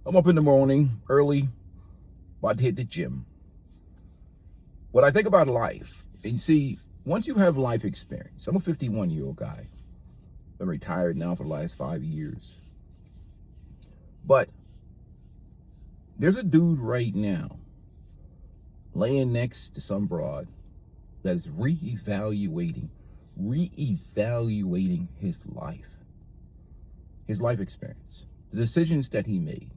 I'm up in the morning, early, about to hit the gym. What I think about life, and you see, once you have life experience, I'm a 51-year-old guy. I'm retired now for the last 5 years. But there's a dude right now laying next to some broad that is reevaluating his life experience, the decisions that he made.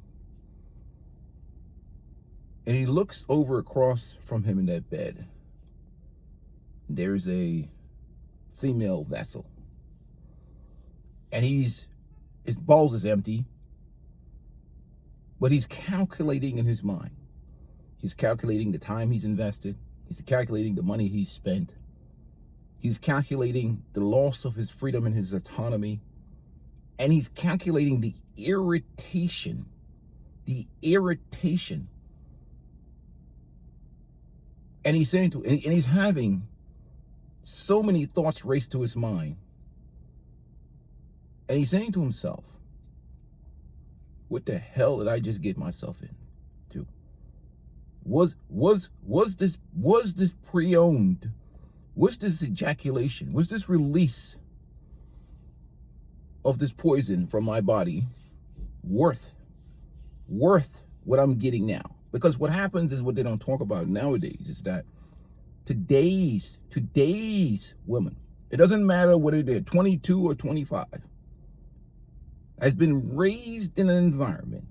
And he looks over across from him in that bed. There's a female vessel. And his balls is empty, but he's calculating in his mind. He's calculating the time he's invested. He's calculating the money he's spent. He's calculating the loss of his freedom and his autonomy. And he's calculating the irritation. And he's saying to, and he's having so many thoughts race to his mind. And he's saying to himself, what the hell did I just get myself into? Was this pre-owned? Was this ejaculation? Was this release of this poison from my body worth what I'm getting now? Because what happens is, what they don't talk about nowadays is that today's women, it doesn't matter whether they're 22 or 25, has been raised in an environment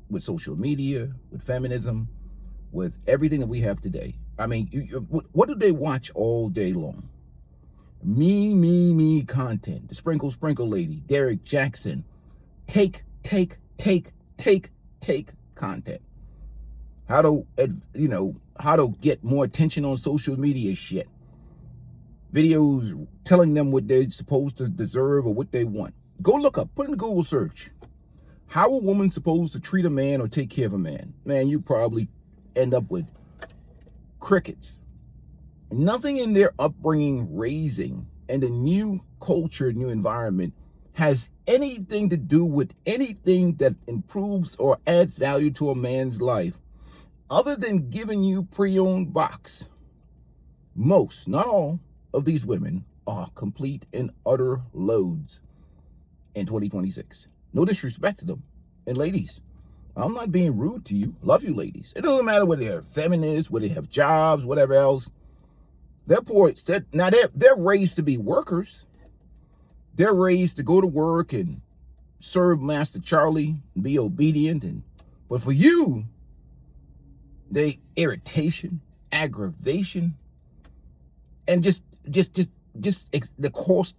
with social media, with feminism, with everything that we have today. I mean, what do they watch all day long? Me content. The sprinkle lady, Derek Jackson. Take content. How to get more attention on social media shit. Videos telling them what they're supposed to deserve or what they want. Go look up, put in the Google search. How a woman supposed to treat a man or take care of a man? Man, you probably end up with crickets. Nothing in their upbringing, raising, and the new culture, new environment has anything to do with anything that improves or adds value to a man's life, other than giving you pre-owned box. Most, not all, of these women are complete and utter loads in 2026. No disrespect to them. And ladies, I'm not being rude to you. Love you, ladies. It doesn't matter whether they're feminists, whether they have jobs, whatever else. They're poor. Now they're raised to be workers. They're raised to go to work and serve Master Charlie and be obedient. But for you, they irritation, aggravation, and just the cost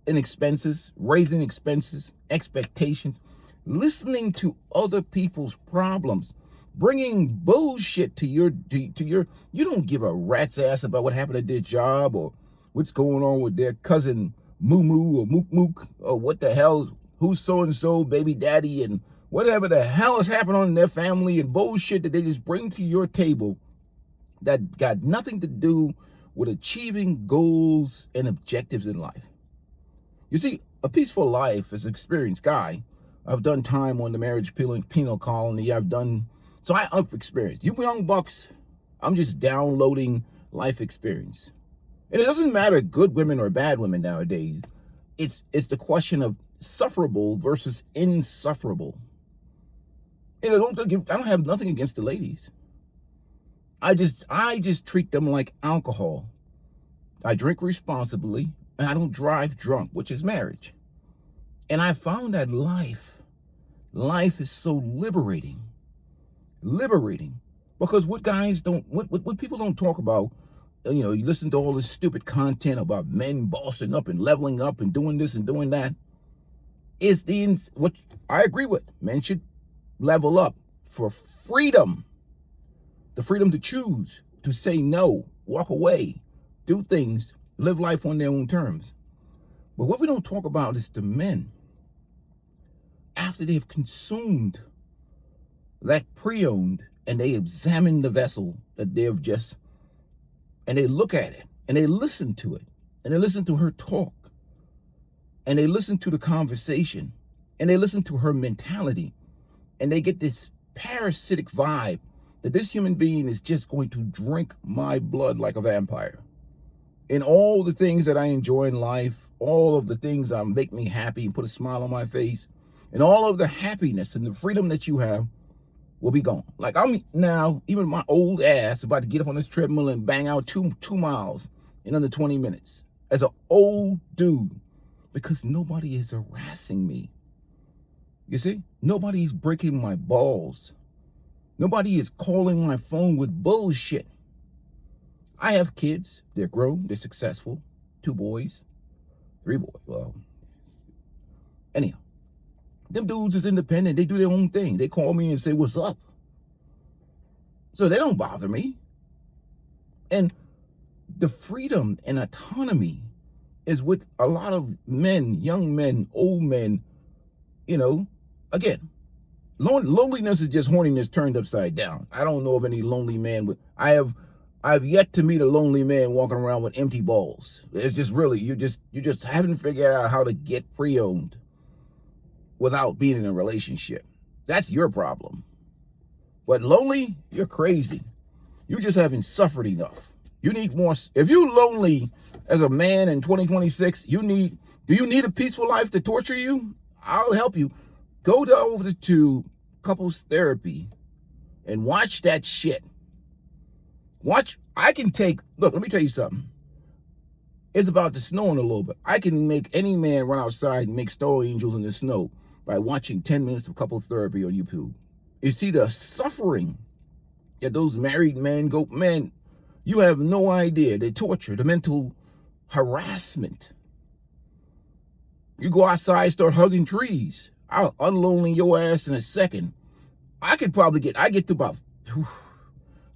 and expenses, raising expenses, expectations, listening to other people's problems, bringing bullshit to your. You don't give a rat's ass about what happened at their job or what's going on with their cousin Moo Moo or Mook Mook or what the hell, who's so and so baby daddy and whatever the hell is happening in their family, and bullshit that they just bring to your table that got nothing to do with achieving goals and objectives in life. You see, a peaceful life as an experienced guy, I've done time on the marriage penal colony. I've experienced. You young bucks, I'm just downloading life experience. And it doesn't matter good women or bad women nowadays. It's the question of sufferable versus insufferable. And I don't have nothing against the ladies. I just treat them like alcohol. I drink responsibly, and I don't drive drunk, which is marriage. And I found that life is so liberating. Because what people don't talk about, you listen to all this stupid content about men bossing up and leveling up and doing this and doing that, is what I agree with. Men should level up for freedom. The freedom to choose, to say no, walk away, do things, live life on their own terms. But what we don't talk about is the men. After they've consumed that pre-owned and they examine the vessel that they've just, and they look at it and they listen to it and they listen to her talk and they listen to the conversation and they listen to her mentality And they get this parasitic vibe that this human being is just going to drink my blood like a vampire. And all the things that I enjoy in life, all of the things that make me happy and put a smile on my face, and all of the happiness and the freedom that you have will be gone. Like I'm now, even my old ass, about to get up on this treadmill and bang out two miles in under 20 minutes as an old dude, because nobody is harassing me. You see? Nobody's breaking my balls. Nobody is calling my phone with bullshit. I have kids. They're grown. They're successful. 2 boys. 3 boys. Well, anyhow. Them dudes is independent. They do their own thing. They call me and say, what's up? So they don't bother me. And the freedom and autonomy is what a lot of men, young men, old men, again, loneliness is just horniness turned upside down. I don't know of any lonely man. I've yet to meet a lonely man walking around with empty balls. It's just really, you just haven't figured out how to get pre-owned without being in a relationship. That's your problem. But lonely, you're crazy. You just haven't suffered enough. You need more. If you're lonely as a man in 2026, do you need a peaceful life to torture you? I'll help you. Go over to couples therapy and watch that shit. Look, let me tell you something. It's about to snow in a little bit. I can make any man run outside and make snow angels in the snow by watching 10 minutes of couple therapy on YouTube. You see the suffering that those married men go, man, you have no idea. The torture, the mental harassment. You go outside, start hugging trees. I'll unlonely your ass in a second. I get to about,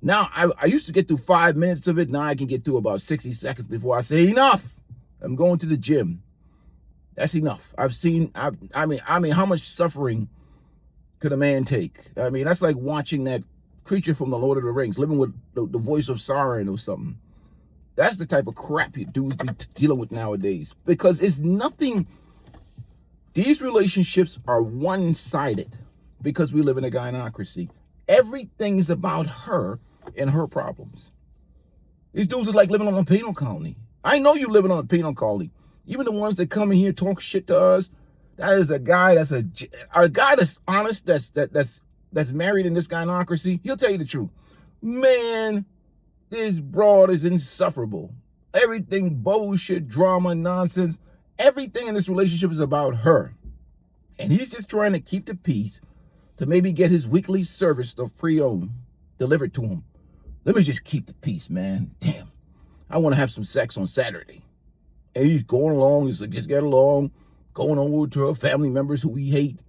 now I used to get through 5 minutes of it. Now I can get through about 60 seconds before I say enough. I'm going to the gym. That's enough. I mean, how much suffering could a man take? I mean, that's like watching that creature from the Lord of the Rings, living with the voice of Sauron or something. That's the type of crap you dudes be dealing with nowadays, because it's nothing. These relationships are one-sided because we live in a gynocracy. Everything is about her and her problems. These dudes are like living on a penal colony. I know you living on a penal colony. Even the ones that come in here talk shit to us, that is a guy that's a guy that's honest, that's married in this gynocracy. He'll tell you the truth. Man, this broad is insufferable. Everything bullshit, drama, nonsense. Everything in this relationship is about her. And he's just trying to keep the peace to maybe get his weekly service of pre-owned delivered to him. Let me just keep the peace, man. Damn. I want to have some sex on Saturday. And he's going along. He's like, just get along. Going over to her family members who we hate.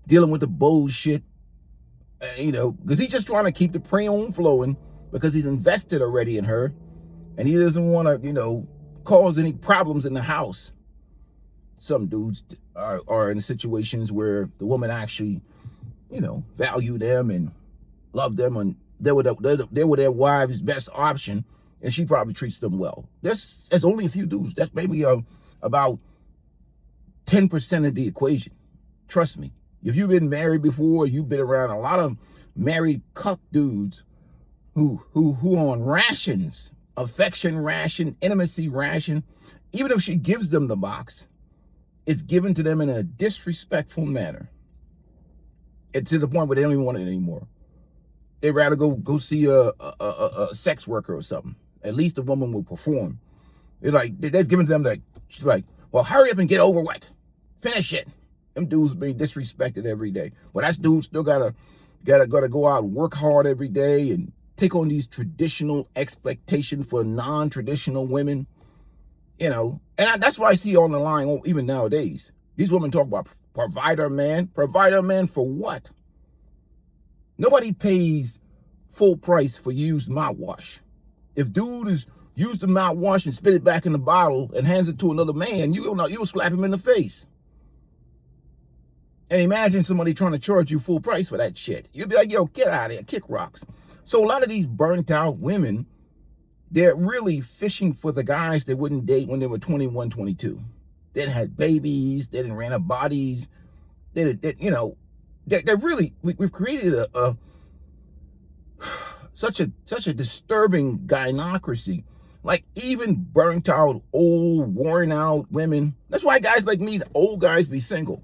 Dealing with the bullshit. Because he's just trying to keep the pre-owned flowing because he's invested already in her. And he doesn't want to, cause any problems in the house. Some dudes are in situations where the woman actually, value them and love them, and they were their wife's best option, and she probably treats them well. That's only a few dudes. That's maybe about 10% of the equation. Trust me. If you've been married before, you've been around a lot of married cuck dudes who on rations, affection ration, intimacy ration. Even if she gives them the box, it's given to them in a disrespectful manner. It's to the point where they don't even want it anymore. They'd rather go see a sex worker or something. At least the woman will perform. They're giving to them she's like, well, hurry up and get over what? Finish it. Them dudes being disrespected every day. Well, that dude still gotta go out and work hard every day and take on these traditional expectations for non-traditional women. And that's why I see on the line, even nowadays, these women talk about provider man. Provider man for what? Nobody pays full price for used mouthwash. If dude is used the mouthwash and spit it back in the bottle and hands it to another man, you'll slap him in the face. And imagine somebody trying to charge you full price for that shit. You'll be like, yo, get out of here, kick rocks. So a lot of these burnt out women, they're really fishing for the guys they wouldn't date when they were 21, 22. They didn't have babies. They didn't ran up bodies. They're really, we've created such a disturbing gynocracy. Like even burnt out, old, worn out women. That's why guys like me, the old guys, be single.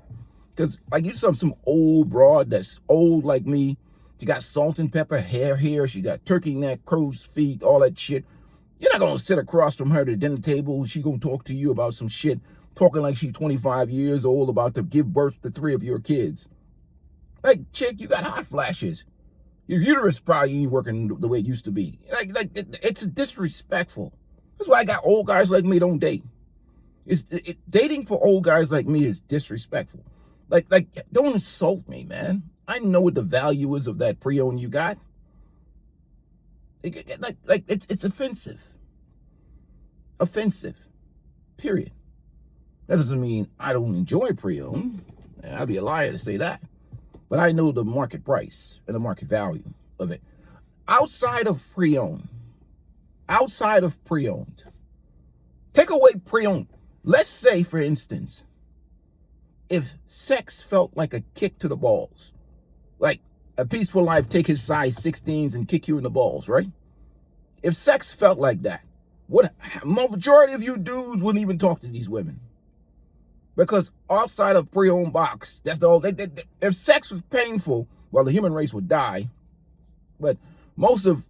Because like you saw some old broad that's old like me. She got salt and pepper hair here. She got turkey neck, crow's feet, all that shit. You're not going to sit across from her at the dinner table. She going to talk to you about some shit, talking like she's 25 years old, about to give birth to 3 of your kids. Like, chick, you got hot flashes. Your uterus probably ain't working the way it used to be. It's disrespectful. That's why I got old guys like me don't date. Dating for old guys like me is disrespectful. Like, don't insult me, man. I know what the value is of that pre-owned you got. It's offensive. Offensive. Period. That doesn't mean I don't enjoy pre-owned. I'd be a liar to say that. But I know the market price and the market value of it. Outside of pre-owned, take away pre-owned. Let's say, for instance, if sex felt like a kick to the balls, like a Peaceful Life take his size 16s and kick you in the balls, right? If sex felt like that, what majority of you dudes wouldn't even talk to these women. Because outside of pre-owned box, that's the whole. If sex was painful, well, the human race would die. But most of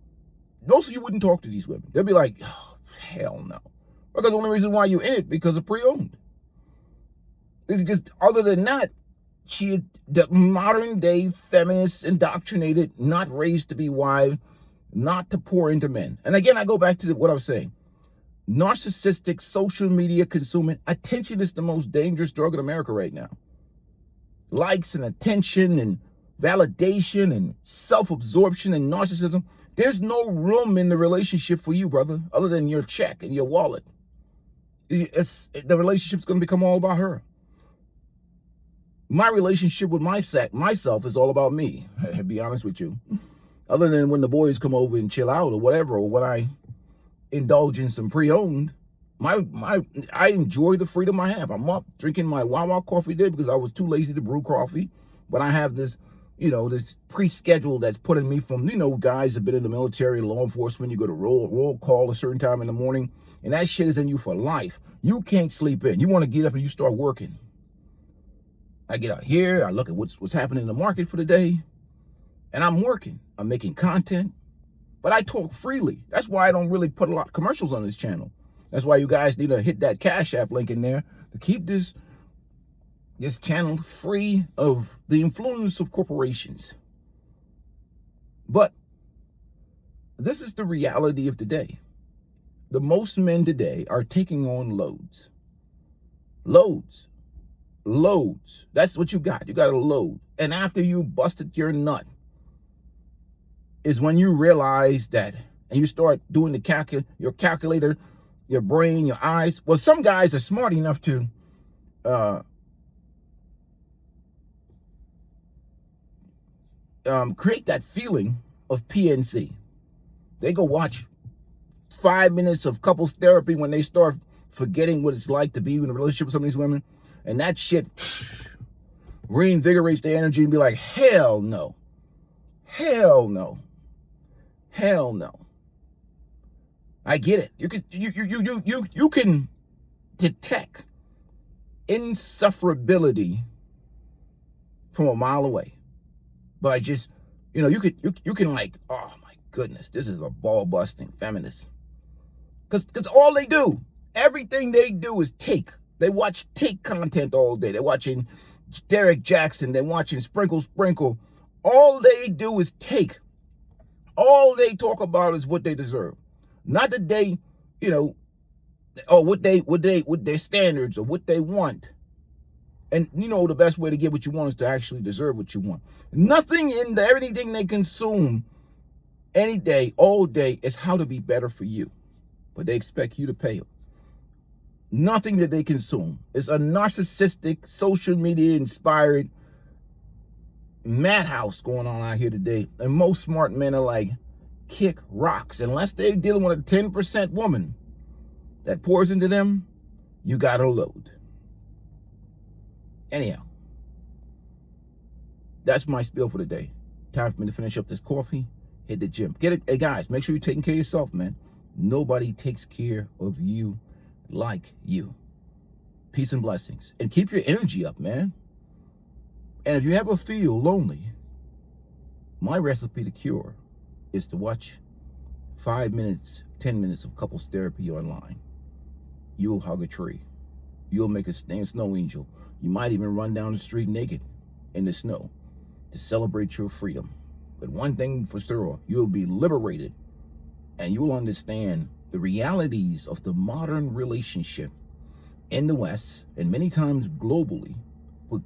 you wouldn't talk to these women. They'll be like, oh, hell no. Because the only reason why you're in it because of pre-owned. It's because other than that, the modern day feminists indoctrinated, not raised to be wives, not to pour into men. And again, I go back to what I was saying. Narcissistic social media consuming. Attention is the most dangerous drug in America right now. Likes and attention and validation and self-absorption and narcissism. There's no room in the relationship for you, brother, other than your check and your wallet. The relationship's going to become all about her. My relationship with myself is all about me, to be honest with you. Other than when the boys come over and chill out or whatever, or when I indulge in some pre-owned, I enjoy the freedom I have. I'm up drinking my Wawa coffee there because I was too lazy to brew coffee. But I have this, this pre-schedule that's putting me from, guys have been in the military, law enforcement, you go to roll call a certain time in the morning, and that shit is in you for life. You can't sleep in. You want to get up and you start working. I get out here, I look at what's happening in the market for the day, and I'm working. I'm making content. But I talk freely. That's why I don't really put a lot of commercials on this channel. That's why you guys need to hit that Cash App link in there to keep this channel free of the influence of corporations. But this is the reality of today. The most men today are taking on loads. Loads. Loads. That's what you got. You got a load. And after you busted your nut, is when you realize that, and you start doing your calculator, your brain, your eyes. Well, some guys are smart enough to create that feeling of PNC. They go watch 5 minutes of couples therapy when they start forgetting what it's like to be in a relationship with some of these women, and that shit reinvigorates their energy and be like, hell no, hell no. Hell no. I get it. You can detect insufferability from a mile away. But I just, you can like, oh my goodness, this is a ball busting feminist. Cause all they do, everything they do is take. They watch take content all day. They're watching Derek Jackson. They're watching Sprinkle. All they do is take. All they talk about is what they deserve. Not that they, or what their standards or what they want. And the best way to get what you want is to actually deserve what you want. Nothing in everything they consume any day, all day, is how to be better for you. But they expect you to pay them. Nothing that they consume is a narcissistic, social media inspired madhouse going on out here today. And most smart men are like, kick rocks. Unless they're dealing with a 10% woman that pours into them, you got a load. Anyhow, That's my spiel for the day. Time for me to finish up this coffee, hit the gym. Get it, hey guys, make sure you're taking care of yourself, man. Nobody takes care of you like you. Peace and blessings. And keep your energy up, man. And if you ever feel lonely, my recipe to cure is to watch 5 minutes, 10 minutes of couples therapy online. You'll hug a tree. You'll make a snow angel. You might even run down the street naked in the snow to celebrate your freedom. But one thing for sure, you'll be liberated and you'll understand the realities of the modern relationship in the West and many times globally.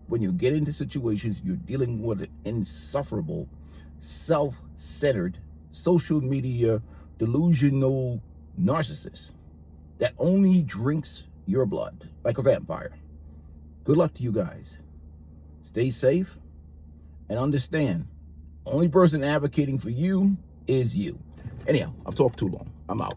When you get into situations, you're dealing with an insufferable, self-centered, social media, delusional narcissist that only drinks your blood like a vampire. Good luck to you guys. Stay safe and understand, only person advocating for you is you. Anyhow, I've talked too long. I'm out.